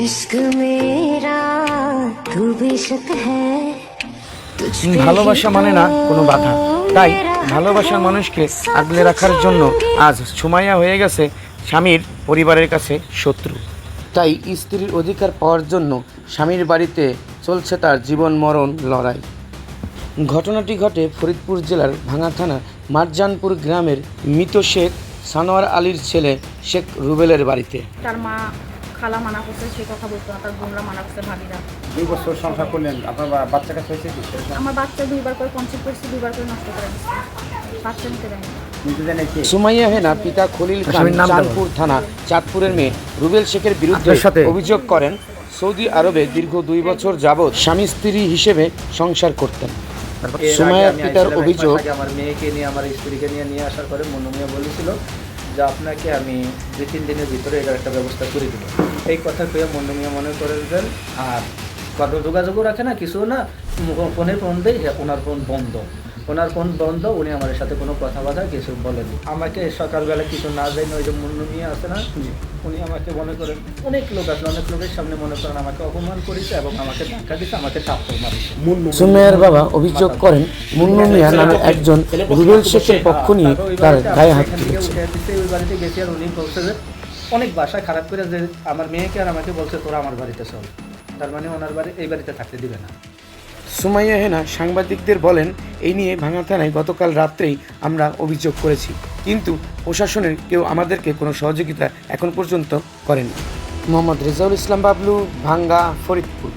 इश्क मेरा तू बेशक है ভালোবাসা মানে না কোনো বাধা, তাই ভালোবাসার মানুষকে আগলে রাখার জন্য আজ সুমাইয়া হয়ে গেছে স্বামীর পরিবারের কাছে শত্রু। তাই স্ত্রীর অধিকার পাওয়ার জন্য স্বামীর বাড়িতে চলছে তার জীবন মরণ লড়াই। ঘটনাটি ঘটে ফরিদপুর জেলার ভাঙ্গা থানার মারজানপুর গ্রামের মৃত শেখ সানোয়ার আলীর ছেলে শেখ রুবেলের বাড়িতে। তার মা খালা মানা করছে, সে কথা বলতো না, তার বোনরা মানা করছে, ভাবিরা। 2 বছর সংসার করলেন, আপনার বাচ্চা কাছে হয়েছে কি? আমার বাচ্চা 2বার করে কনসিভ করছে, 2বার করে নষ্ট করে দিচ্ছে, বাচ্চা নিতে দেয়নি। নিতে জানে কি? সুমাইয়া হেনা পিতা খলিল খান চাঁদপুর থানা চাঁদপুরের মেয়ে রুবেল শেখের বিরুদ্ধে অভিযোগ করেন সৌদি আরবে দীর্ঘ 2 বছর যাবৎ স্বামী স্ত্রী হিসেবে সংসার করতেন। সুমাইয়ার পিতার অভিযোগ, আমার মেয়েকে নিয়ে আমার স্ত্রীকে নিয়ে আসার পরে মনু মিয়া বলেছিল যে আপনাকে আমি 2-3 দিনের ভিতরে এটার একটা ব্যবস্থা করে দেবো। এই কথা পেয়ে মনু মিয়া মনে করেন আর কত যোগাযোগও রাখে না, কিছু না, ফোনে ফোন দেয়, ওনার ফোন বন্ধ, উনি আমার সাথে কোনো কথাবার্তা কিছু বলেনি। আমাকে সকালবেলা কিছু না যাই না, ওই যে মনু মিয়া আছে না, উনি আমাকে মনে করেন অনেক লোক আসলে অনেক লোকের সামনে মনে করেন আমাকে অপমান করেছে এবং আমাকে ধাক্কা দিচ্ছে, আমাকে চাপড় মারিছে। সুমাইয়ার বাবা অভিযোগ করেন মুন্নু মিয়া নামে একজন রুবেল শেখের পক্ষ নিয়ে তার গায়ে হাত তুলেছে। ওই বাড়িতে গেছি আর উনি বলছে যে অনেক বাসা খারাপ করে যে আমার মেয়েকে আর আমাকে বলছে তোরা আমার বাড়িতে চল, তার মানে ওনার বাড়ি এই বাড়িতে থাকতে দিবে না। সুমাইয়া হেনা সাংবাদিকদের বলেন, এই নিয়ে ভাঙ্গা থানায় গতকাল রাত্রেই আমরা অভিযোগ করেছি, কিন্তু প্রশাসনের কেউ আমাদেরকে কোনো সহযোগিতা এখন পর্যন্ত করেনি। মোহাম্মদ রেজাউল ইসলাম বাবলু, ভাঙ্গা, ফরিদপুর।